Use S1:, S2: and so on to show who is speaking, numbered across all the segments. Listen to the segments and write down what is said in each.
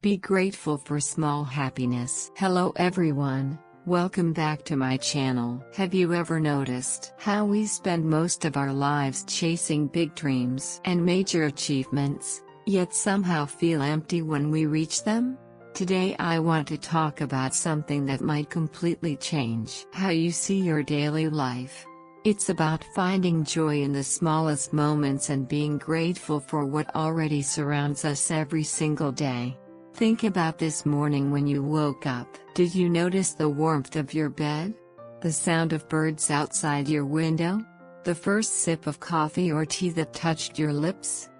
S1: Be grateful for small happiness. Hello everyone, welcome back to my channel. Have you ever noticed how we spend most of our lives chasing big dreams and major achievements, yet somehow feel empty when we reach them? Today I want to talk about something that might completely change how you see your daily life. It's about finding joy in the smallest moments and being grateful for what already surrounds us every single day. Think about this morning when you woke up. Did you notice the warmth of your bed? The sound of birds outside your window? The first sip of coffee or tea that touched your lips?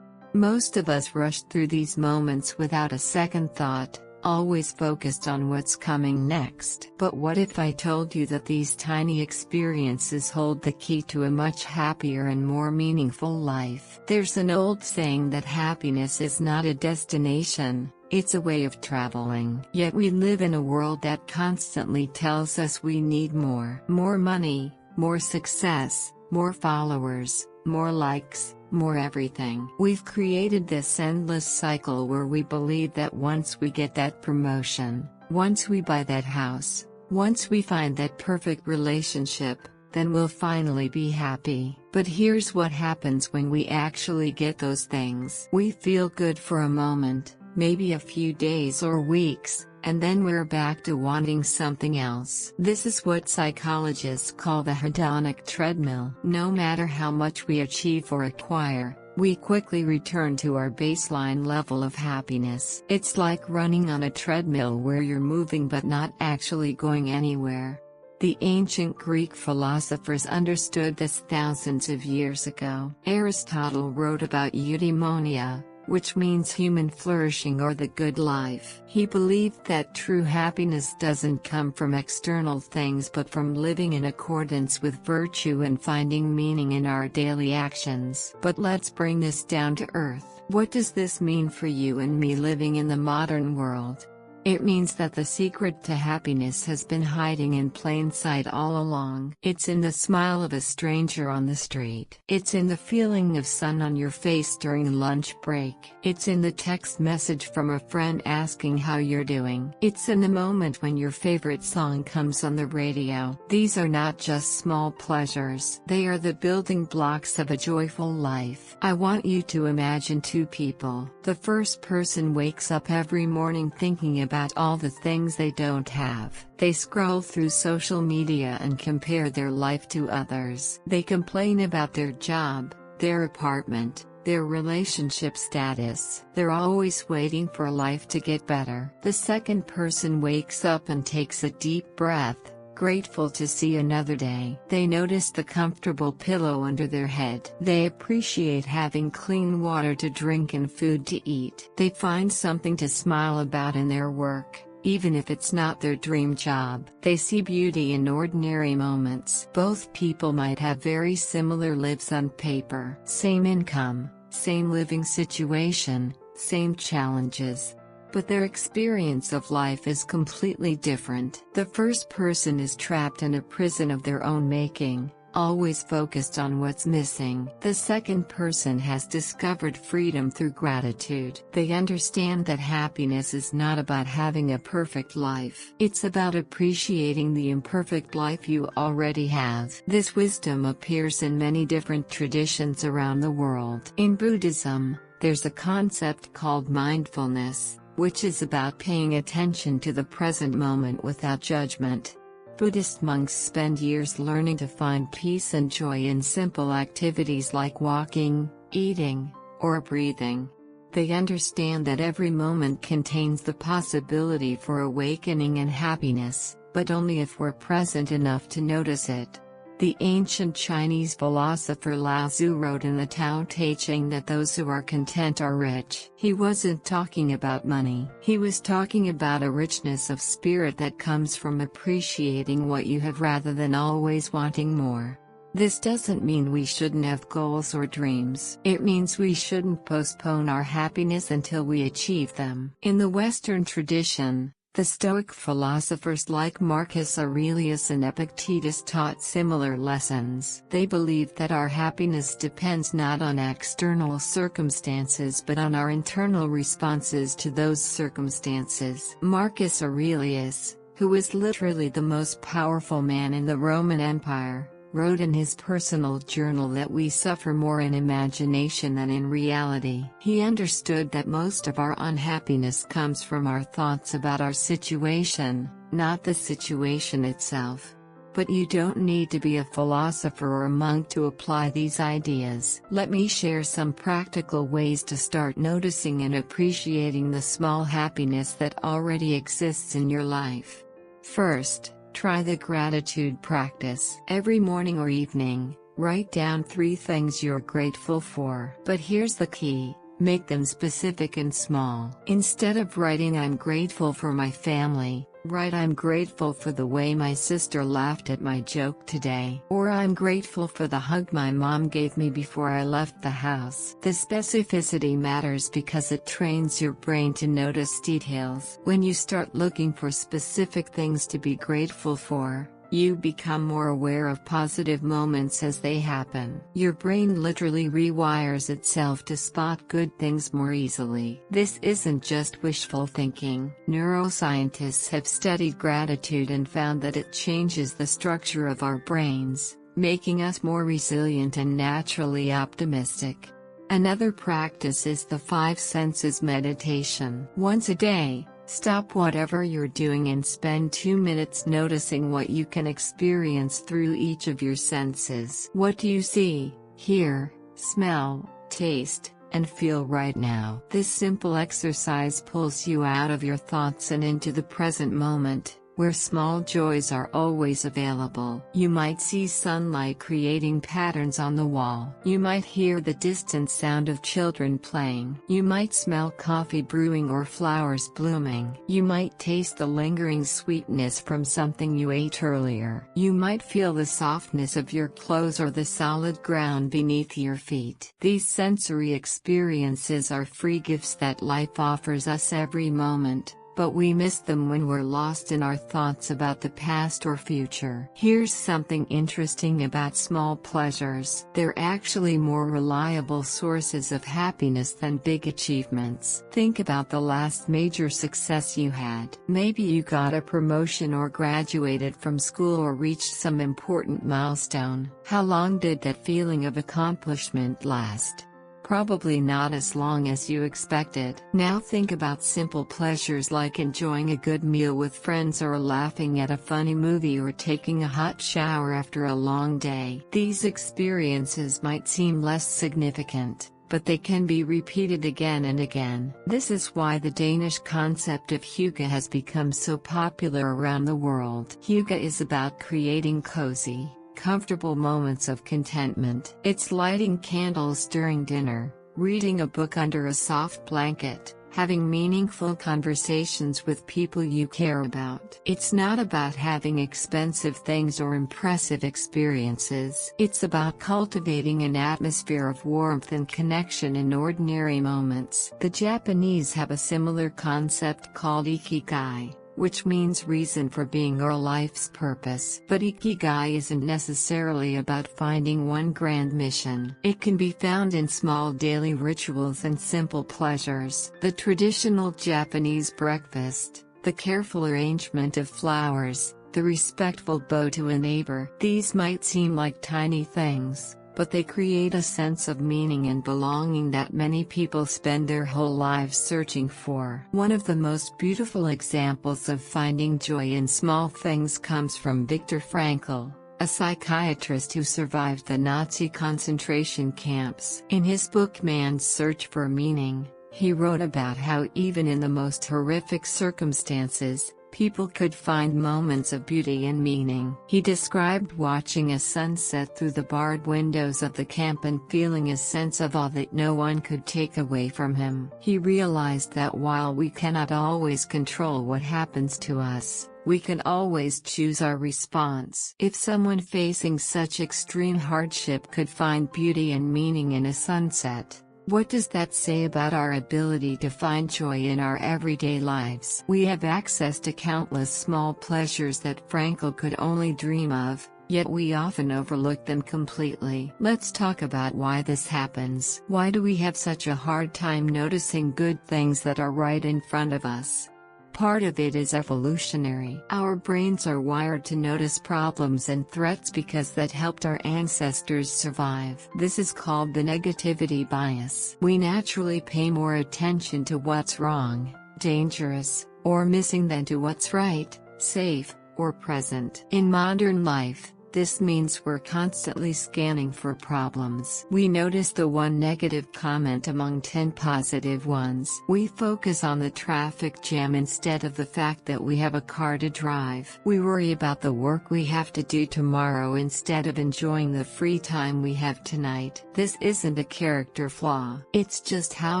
S1: Most of us rush through these moments without a second thought, always focused on what's coming next. But what if I told you that these tiny experiences hold the key to a much happier and more meaningful life? There's an old saying that happiness is not a destination, it's a way of traveling. Yet we live in a world that constantly tells us we need more. More money, more success, more followers, more likes, more everything. We've created this endless cycle where we believe that once we get that promotion, once we buy that house, once we find that perfect relationship, then we'll finally be happy. But here's what happens when we actually get those things. We feel good for a moment, maybe a few days or weeks, and then we're back to wanting something else. This is what psychologists call the hedonic treadmill. No matter how much we achieve or acquire, we quickly return to our baseline level of happiness. It's like running on a treadmill where you're moving but not actually going anywhere. The ancient Greek philosophers understood this thousands of years ago. Aristotle wrote about eudaimonia, which means human flourishing or the good life. He believed that true happiness doesn't come from external things but from living in accordance with virtue and finding meaning in our daily actions. But let's bring this down to earth. What does this mean for you and me living in the modern world? It means that the secret to happiness has been hiding in plain sight all along. It's in the smile of a stranger on the street. It's in the feeling of sun on your face during lunch break. It's in the text message from a friend asking how you're doing. It's in the moment when your favorite song comes on the radio. These are not just small pleasures. They are the building blocks of a joyful life. I want you to imagine two people. The first person wakes up every morning thinking about all the things they don't have. They scroll through social media and compare their life to others. They complain about their job, their apartment, their relationship status. They're always waiting for life to get better. The second person wakes up and takes a deep breath, grateful to see another day. They notice the comfortable pillow under their head. They appreciate having clean water to drink and food to eat. They find something to smile about in their work, even if it's not their dream job. They see beauty in ordinary moments. Both people might have very similar lives on paper. Same income, same living situation, same challenges. But their experience of life is completely different. The first person is trapped in a prison of their own making, always focused on what's missing. The second person has discovered freedom through gratitude. They understand that happiness is not about having a perfect life. It's about appreciating the imperfect life you already have. This wisdom appears in many different traditions around the world. In Buddhism, there's a concept called mindfulness, which is about paying attention to the present moment without judgment. Buddhist monks spend years learning to find peace and joy in simple activities like walking, eating, or breathing. They understand that every moment contains the possibility for awakening and happiness, but only if we're present enough to notice it. The ancient Chinese philosopher Lao Tzu wrote in the Tao Te Ching that those who are content are rich. He wasn't talking about money. He was talking about a richness of spirit that comes from appreciating what you have rather than always wanting more. This doesn't mean we shouldn't have goals or dreams. It means we shouldn't postpone our happiness until we achieve them. In the Western tradition, The Stoic philosophers like Marcus Aurelius and Epictetus taught similar lessons. They believed that our happiness depends not on external circumstances but on our internal responses to those circumstances. Marcus Aurelius, who was literally the most powerful man in the Roman Empire, wrote in his personal journal that we suffer more in imagination than in reality. He understood that most of our unhappiness comes from our thoughts about our situation, not the situation itself. But you don't need to be a philosopher or a monk to apply these ideas. Let me share some practical ways to start noticing and appreciating the small happiness that already exists in your life. First, try the gratitude practice. Every morning or evening, write down 3 things you're grateful for. But here's the key: make them specific and small. Instead of writing "I'm grateful for my family," write "I'm grateful for the way my sister laughed at my joke today." Or "I'm grateful for the hug my mom gave me before I left the house." The specificity matters because it trains your brain to notice details. When you start looking for specific things to be grateful for, you become more aware of positive moments as they happen. Your brain literally rewires itself to spot good things more easily. This isn't just wishful thinking. Neuroscientists have studied gratitude and found that it changes the structure of our brains, making us more resilient and naturally optimistic. Another practice is the 5 senses meditation. Once a day, stop whatever you're doing and spend 2 minutes noticing what you can experience through each of your senses. What do you see, hear, smell, taste, and feel right now? This simple exercise pulls you out of your thoughts and into the present moment, where small joys are always available. You might see sunlight creating patterns on the wall. You might hear the distant sound of children playing. You might smell coffee brewing or flowers blooming. You might taste the lingering sweetness from something you ate earlier. You might feel the softness of your clothes or the solid ground beneath your feet. These sensory experiences are free gifts that life offers us every moment, but we miss them when we're lost in our thoughts about the past or future. Here's something interesting about small pleasures. They're actually more reliable sources of happiness than big achievements. Think about the last major success you had. Maybe you got a promotion or graduated from school or reached some important milestone. How long did that feeling of accomplishment last? Probably not as long as you expected. Now think about simple pleasures like enjoying a good meal with friends or laughing at a funny movie or taking a hot shower after a long day. These experiences might seem less significant, but they can be repeated again and again. This is why the Danish concept of hygge has become so popular around the world. Hygge is about creating cozy, comfortable moments of contentment. It's lighting candles during dinner, reading a book under a soft blanket, having meaningful conversations with people you care about. It's not about having expensive things or impressive experiences. It's about cultivating an atmosphere of warmth and connection in ordinary moments. The Japanese have a similar concept called ikigai, which means reason for being or life's purpose. But ikigai isn't necessarily about finding one grand mission. It can be found in small daily rituals and simple pleasures. The traditional Japanese breakfast, the careful arrangement of flowers, the respectful bow to a neighbor. These might seem like tiny things, but they create a sense of meaning and belonging that many people spend their whole lives searching for. One of the most beautiful examples of finding joy in small things comes from Viktor Frankl, a psychiatrist who survived the Nazi concentration camps. In his book Man's Search for Meaning, he wrote about how even in the most horrific circumstances, people could find moments of beauty and meaning. He described watching a sunset through the barred windows of the camp and feeling a sense of awe that no one could take away from him. He realized that while we cannot always control what happens to us, we can always choose our response. If someone facing such extreme hardship could find beauty and meaning in a sunset, What does that say about our ability to find joy in our everyday lives? We have access to countless small pleasures that Frankel could only dream of, yet we often overlook them completely. Let's talk about why this happens. Why do we have such a hard time noticing good things that are right in front of us? Part of it is evolutionary. Our brains are wired to notice problems and threats because that helped our ancestors survive. This is called the negativity bias. We naturally pay more attention to what's wrong, dangerous, or missing than to what's right, safe, or present. In modern life, this means we're constantly scanning for problems. We notice the one negative comment among 10 positive ones. We focus on the traffic jam instead of the fact that we have a car to drive. We worry about the work we have to do tomorrow instead of enjoying the free time we have tonight. This isn't a character flaw. It's just how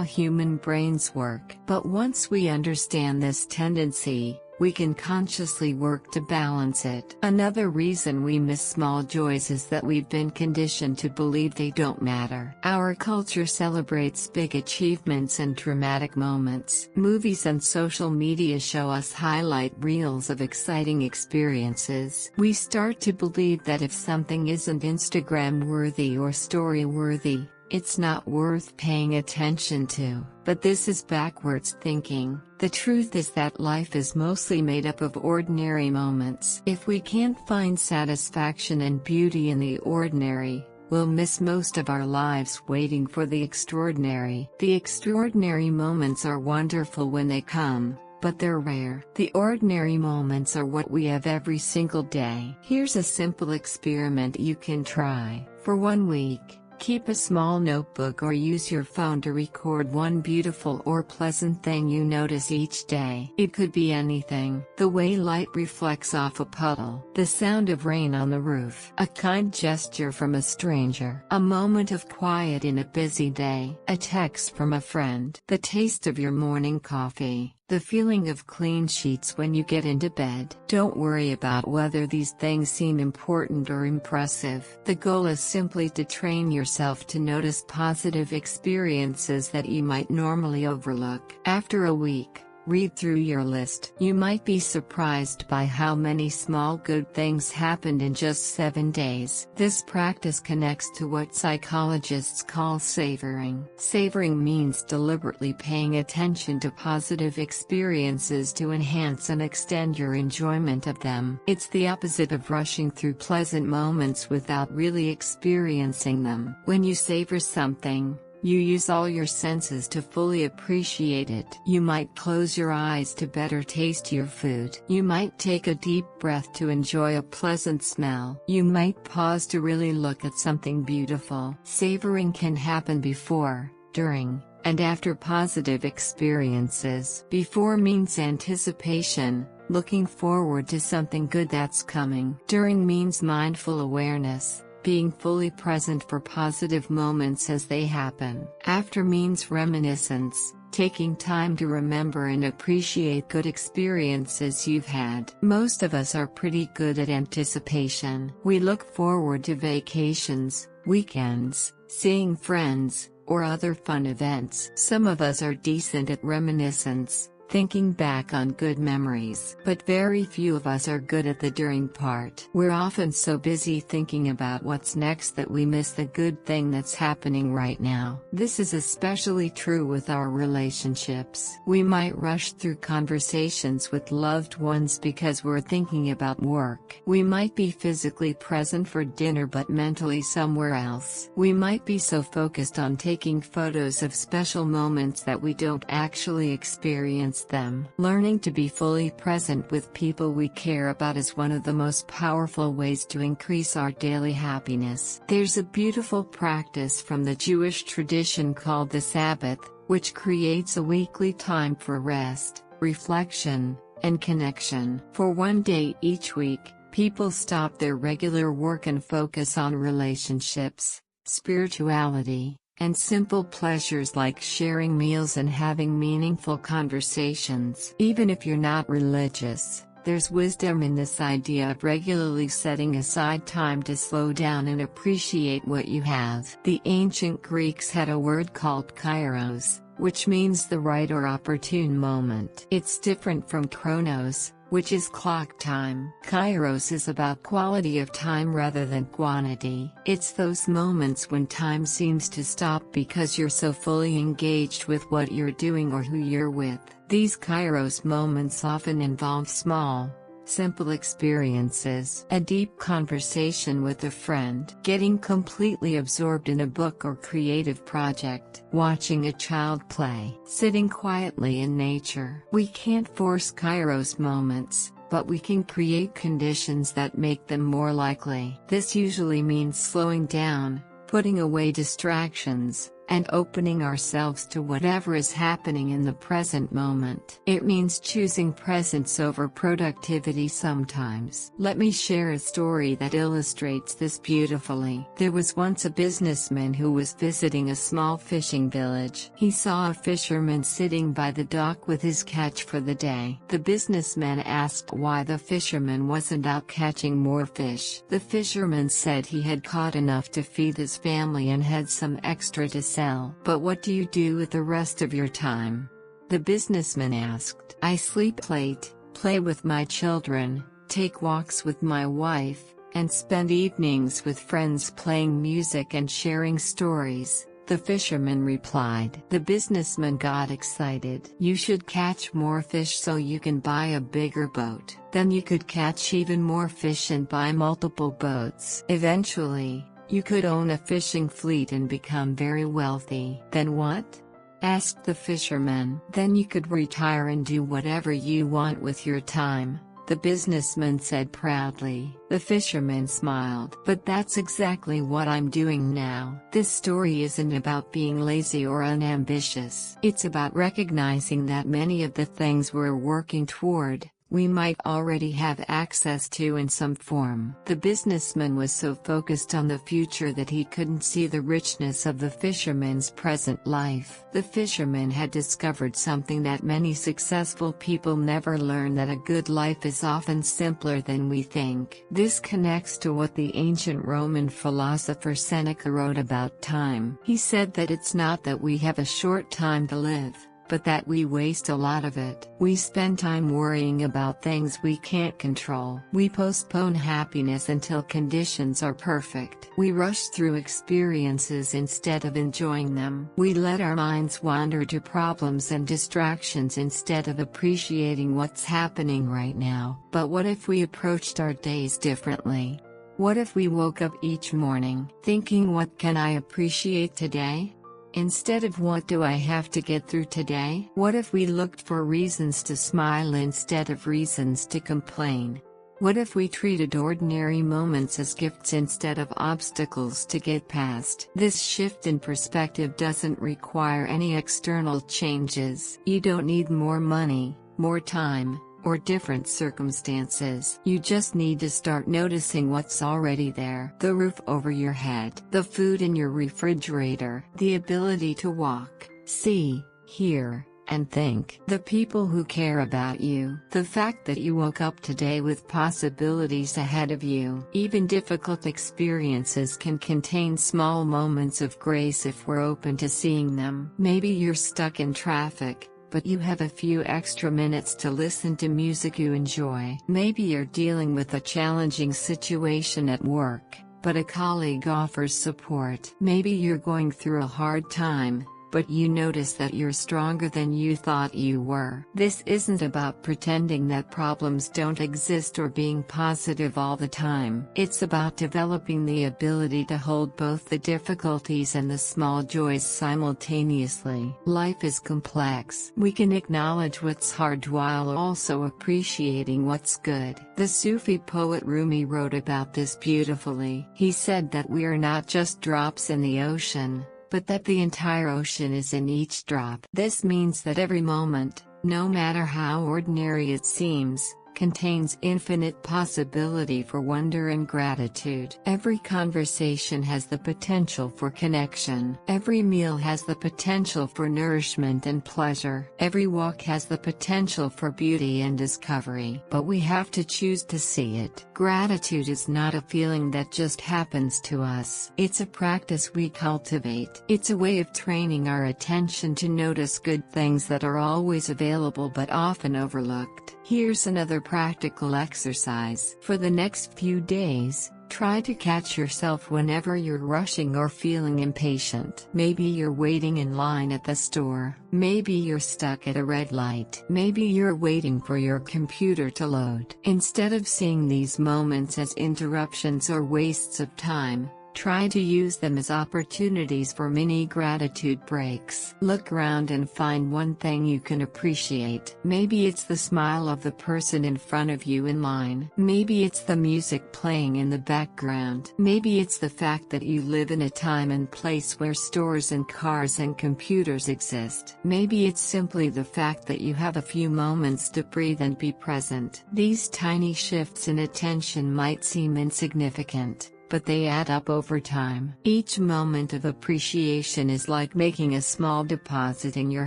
S1: human brains work. But once we understand this tendency, we can consciously work to balance it. Another reason we miss small joys is that we've been conditioned to believe they don't matter. Our culture celebrates big achievements and dramatic moments. Movies and social media show us highlight reels of exciting experiences. We start to believe that if something isn't Instagram-worthy or story-worthy, it's not worth paying attention to. But this is backwards thinking. The truth is that life is mostly made up of ordinary moments. If we can't find satisfaction and beauty in the ordinary, we'll miss most of our lives waiting for the extraordinary. The extraordinary moments are wonderful when they come, but they're rare. The ordinary moments are what we have every single day. Here's a simple experiment you can try. For 1 week, keep a small notebook or use your phone to record one beautiful or pleasant thing you notice each day. It could be anything: the way light reflects off a puddle, the sound of rain on the roof, a kind gesture from a stranger, a moment of quiet in a busy day, a text from a friend, the taste of your morning coffee, the feeling of clean sheets when you get into bed. Don't worry about whether these things seem important or impressive. The goal is simply to train yourself to notice positive experiences that you might normally overlook. After a week, read through your list. You might be surprised by how many small good things happened in just 7 days. This practice connects to what psychologists call savoring. Savoring means deliberately paying attention to positive experiences to enhance and extend your enjoyment of them. It's the opposite of rushing through pleasant moments without really experiencing them. When you savor something, you use all your senses to fully appreciate it. You might close your eyes to better taste your food. You might take a deep breath to enjoy a pleasant smell. You might pause to really look at something beautiful. Savoring can happen before, during, and after positive experiences. Before means anticipation, looking forward to something good that's coming. During means mindful awareness, being fully present for positive moments as they happen. After means reminiscence, taking time to remember and appreciate good experiences you've had. Most of us are pretty good at anticipation. We look forward to vacations, weekends, seeing friends, or other fun events. Some of us are decent at reminiscence, thinking back on good memories. But very few of us are good at the during part. We're often so busy thinking about what's next that we miss the good thing that's happening right now. This is especially true with our relationships. We might rush through conversations with loved ones because we're thinking about work. We might be physically present for dinner but mentally somewhere else. We might be so focused on taking photos of special moments that we don't actually experience them. Learning to be fully present with people we care about is one of the most powerful ways to increase our daily happiness. There's a beautiful practice from the Jewish tradition called the Sabbath, which creates a weekly time for rest, reflection, and connection. For 1 day each week, people stop their regular work and focus on relationships, spirituality, and simple pleasures like sharing meals and having meaningful conversations. Even if you're not religious, There's wisdom in this idea of regularly setting aside time to slow down and appreciate what you have. The ancient Greeks had a word called kairos, which means the right or opportune moment. It's different from chronos, which is clock time. Kairos is about quality of time rather than quantity. It's those moments when time seems to stop because you're so fully engaged with what you're doing or who you're with. These kairos moments often involve small, simple experiences. A deep conversation with a friend, getting completely absorbed in a book or creative project, watching a child play, sitting quietly in nature. We can't force kairos moments, but we can create conditions that make them more likely. This usually means slowing down, putting away distractions, and opening ourselves to whatever is happening in the present moment. It means choosing presence over productivity sometimes. Let me share a story that illustrates this beautifully. There was once a businessman who was visiting a small fishing village. He saw a fisherman sitting by the dock with his catch for the day. The businessman asked why the fisherman wasn't out catching more fish. The fisherman said he had caught enough to feed his family and had some extra to sell. But what do you do with the rest of your time? The businessman asked. I sleep late, play with my children, take walks with my wife, and spend evenings with friends playing music and sharing stories, the fisherman replied. The businessman got excited. You should catch more fish so you can buy a bigger boat. Then you could catch even more fish and buy multiple boats. Eventually, you could own a fishing fleet and become very wealthy. Then what? Asked the fisherman. Then you could retire and do whatever you want with your time, the businessman said proudly. The fisherman smiled. But that's exactly what I'm doing now. This story isn't about being lazy or unambitious. It's about recognizing that many of the things we're working toward, we might already have access to in some form. The businessman was so focused on the future that he couldn't see the richness of the fisherman's present life. The fisherman had discovered something that many successful people never learn, that a good life is often simpler than we think. This connects to what the ancient Roman philosopher Seneca wrote about time. He said that it's not that we have a short time to live, but that we waste a lot of it. We spend time worrying about things we can't control. We postpone happiness until conditions are perfect. We rush through experiences instead of enjoying them. We let our minds wander to problems and distractions instead of appreciating what's happening right now. But what if we approached our days differently? What if we woke up each morning thinking, what can I appreciate today? Instead of what do I have to get through today? What if we looked for reasons to smile instead of reasons to complain? What if we treated ordinary moments as gifts instead of obstacles to get past? This shift in perspective doesn't require any external changes. You don't need more money, more time, or different circumstances. You just need to start noticing what's already there. The roof over your head, the food in your refrigerator, the ability to walk, see, hear, and think. The people who care about you. The fact that you woke up today with possibilities ahead of you. Even difficult experiences can contain small moments of grace if we're open to seeing them. Maybe you're stuck in traffic, but you have a few extra minutes to listen to music you enjoy. Maybe you're dealing with a challenging situation at work, but a colleague offers support. Maybe you're going through a hard time, but you notice that you're stronger than you thought you were. This isn't about pretending that problems don't exist or being positive all the time. It's about developing the ability to hold both the difficulties and the small joys simultaneously. Life is complex. We can acknowledge what's hard while also appreciating what's good. The Sufi poet Rumi wrote about this beautifully. He said that we are not just drops in the ocean, but that the entire ocean is in each drop. This means that every moment, no matter how ordinary it seems, contains infinite possibility for wonder and gratitude. Every conversation has the potential for connection. Every meal has the potential for nourishment and pleasure. Every walk has the potential for beauty and discovery. But we have to choose to see it. Gratitude is not a feeling that just happens to us. It's a practice we cultivate. It's a way of training our attention to notice good things that are always available but often overlooked. Here's another practical exercise. For the next few days, try to catch yourself whenever you're rushing or feeling impatient. Maybe you're waiting in line at the store. Maybe you're stuck at a red light. Maybe you're waiting for your computer to load. Instead of seeing these moments as interruptions or wastes of time, try to use them as opportunities for mini gratitude breaks. Look around and find one thing you can appreciate. Maybe it's the smile of the person in front of you in line. Maybe it's the music playing in the background. Maybe it's the fact that you live in a time and place where stores and cars and computers exist. Maybe it's simply the fact that you have a few moments to breathe and be present. These tiny shifts in attention might seem insignificant, but they add up over time. Each moment of appreciation is like making a small deposit in your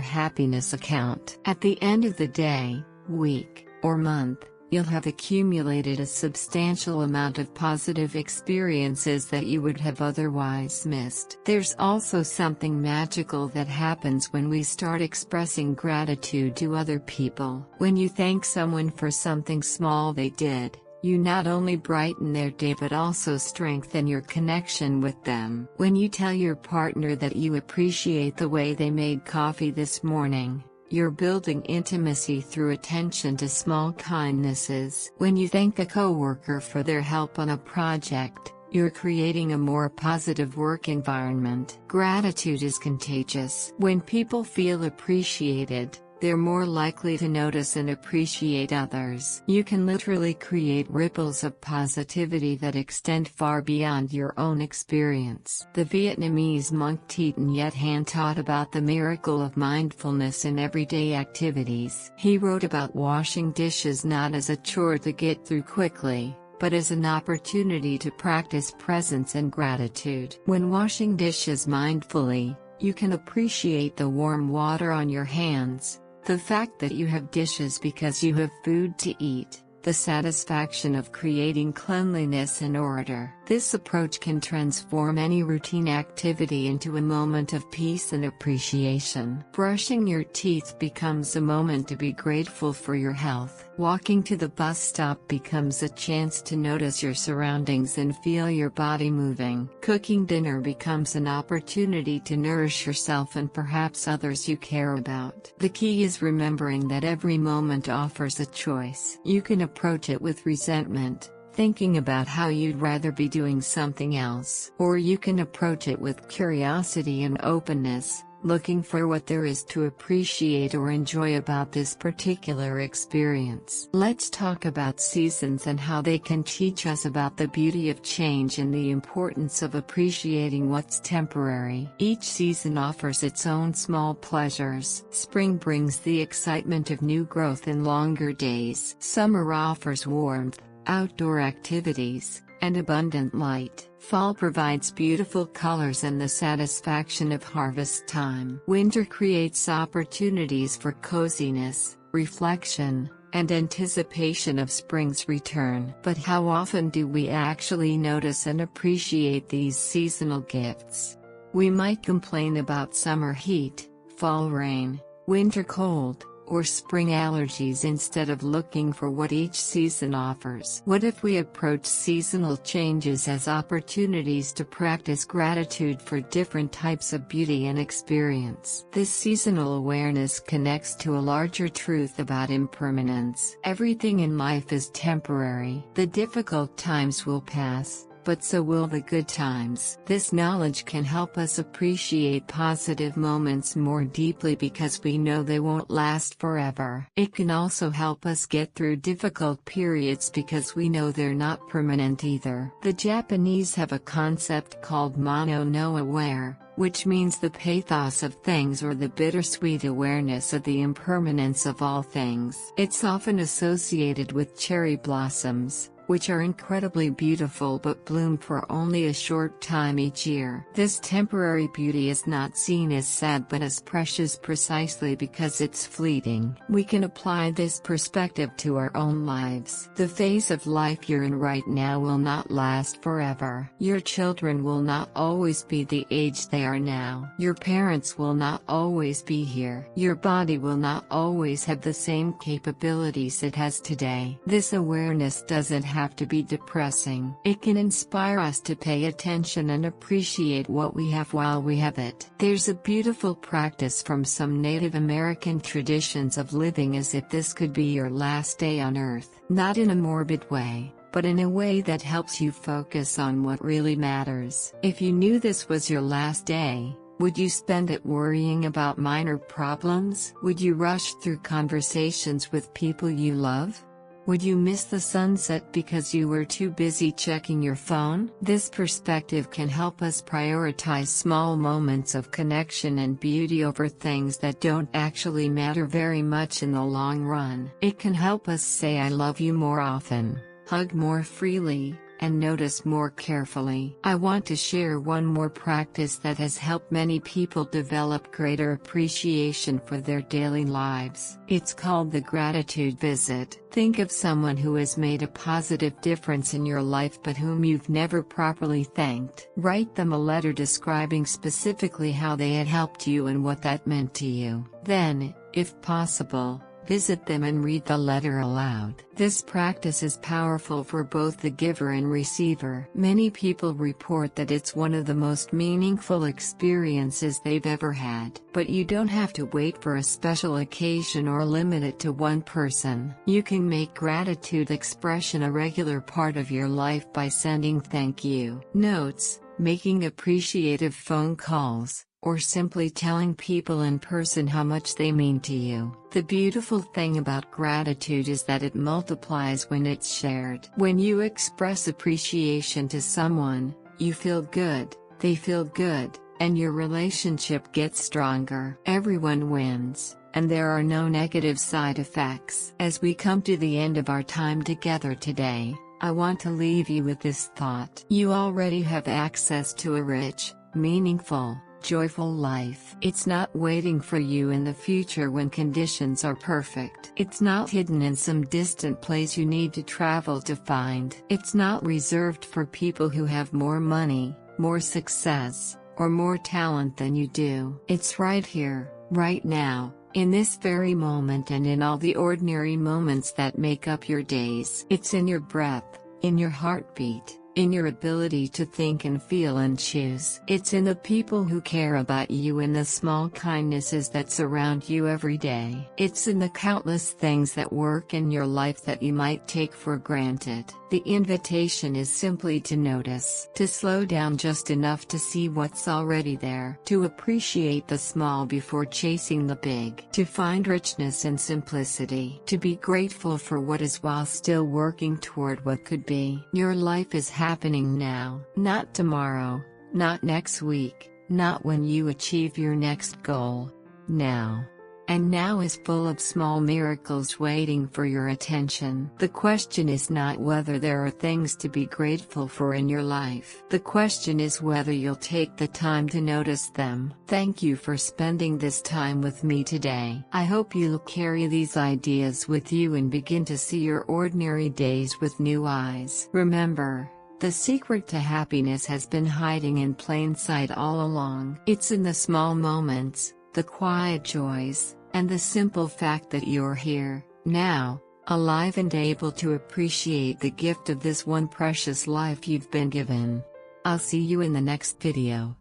S1: happiness account. At the end of the day, week, or month, you'll have accumulated a substantial amount of positive experiences that you would have otherwise missed. There's also something magical that happens when we start expressing gratitude to other people. When you thank someone for something small they did, you not only brighten their day but also strengthen your connection with them. When you tell your partner that you appreciate the way they made coffee this morning, you're building intimacy through attention to small kindnesses. When you thank a coworker for their help on a project, you're creating a more positive work environment. Gratitude is contagious. When people feel appreciated, they're more likely to notice and appreciate others. You can literally create ripples of positivity that extend far beyond your own experience. The Vietnamese monk Thich Nhat Hanh taught about the miracle of mindfulness in everyday activities. He wrote about washing dishes not as a chore to get through quickly, but as an opportunity to practice presence and gratitude. When washing dishes mindfully, you can appreciate the warm water on your hands, the fact that you have dishes because you have food to eat, the satisfaction of creating cleanliness and order. This approach can transform any routine activity into a moment of peace and appreciation. Brushing your teeth becomes a moment to be grateful for your health. Walking to the bus stop becomes a chance to notice your surroundings and feel your body moving. Cooking dinner becomes an opportunity to nourish yourself and perhaps others you care about. The key is remembering that every moment offers a choice. You can approach it with resentment, thinking about how you'd rather be doing something else. Or you can approach it with curiosity and openness, looking for what there is to appreciate or enjoy about this particular experience. Let's talk about seasons and how they can teach us about the beauty of change and the importance of appreciating what's temporary. Each season offers its own small pleasures. Spring brings the excitement of new growth and longer days. Summer offers warmth, outdoor activities, and abundant light. Fall provides beautiful colors and the satisfaction of harvest time. Winter creates opportunities for coziness, reflection, and anticipation of spring's return. But how often do we actually notice and appreciate these seasonal gifts? We might complain about summer heat, fall rain, winter cold, or spring allergies instead of looking for what each season offers. What if we approach seasonal changes as opportunities to practice gratitude for different types of beauty and experience? This seasonal awareness connects to a larger truth about impermanence. Everything in life is temporary. The difficult times will pass, but so will the good times. This knowledge can help us appreciate positive moments more deeply because we know they won't last forever. It can also help us get through difficult periods because we know they're not permanent either. The Japanese have a concept called mono no aware, which means the pathos of things or the bittersweet awareness of the impermanence of all things. It's often associated with cherry blossoms, which are incredibly beautiful but bloom for only a short time each year. This temporary beauty is not seen as sad but as precious precisely because it's fleeting. We can apply this perspective to our own lives. The phase of life you're in right now will not last forever. Your children will not always be the age they are now. Your parents will not always be here. Your body will not always have the same capabilities it has today. This awareness doesn't have to be depressing. It can inspire us to pay attention and appreciate what we have while we have it. There's a beautiful practice from some Native American traditions of living as if this could be your last day on Earth. Not in a morbid way, but in a way that helps you focus on what really matters. If you knew this was your last day, would you spend it worrying about minor problems? Would you rush through conversations with people you love? Would you miss the sunset because you were too busy checking your phone? This perspective can help us prioritize small moments of connection and beauty over things that don't actually matter very much in the long run. It can help us say I love you more often, hug more freely, and notice more carefully. I want to share one more practice that has helped many people develop greater appreciation for their daily lives. It's called the gratitude visit. Think of someone who has made a positive difference in your life but whom you've never properly thanked. Write them a letter describing specifically how they had helped you and what that meant to you. Then, if possible, visit them and read the letter aloud. This practice is powerful for both the giver and receiver. Many people report that it's one of the most meaningful experiences they've ever had. But you don't have to wait for a special occasion or limit it to one person. You can make gratitude expression a regular part of your life by sending thank you notes, making appreciative phone calls, or simply telling people in person how much they mean to you. The beautiful thing about gratitude is that it multiplies when it's shared. When you express appreciation to someone, you feel good, they feel good, and your relationship gets stronger. Everyone wins, and there are no negative side effects. As we come to the end of our time together today, I want to leave you with this thought. You already have access to a rich, meaningful, joyful life. It's not waiting for you in the future when conditions are perfect. It's not hidden in some distant place you need to travel to find. It's not reserved for people who have more money, more success, or more talent than you do. It's right here, right now, in this very moment and in all the ordinary moments that make up your days. It's in your breath, in your heartbeat, in your ability to think and feel and choose. It's in the people who care about you and the small kindnesses that surround you every day. It's in the countless things that work in your life that you might take for granted. The invitation is simply to notice, to slow down just enough to see what's already there, to appreciate the small before chasing the big, to find richness in simplicity, to be grateful for what is while still working toward what could be. Your life is happening now, not tomorrow, not next week, not when you achieve your next goal. Now. And now is full of small miracles waiting for your attention. The question is not whether there are things to be grateful for in your life. The question is whether you'll take the time to notice them. Thank you for spending this time with me today. I hope you'll carry these ideas with you and begin to see your ordinary days with new eyes. Remember, the secret to happiness has been hiding in plain sight all along. It's in the small moments, the quiet joys, and the simple fact that you're here, now, alive and able to appreciate the gift of this one precious life you've been given. I'll see you in the next video.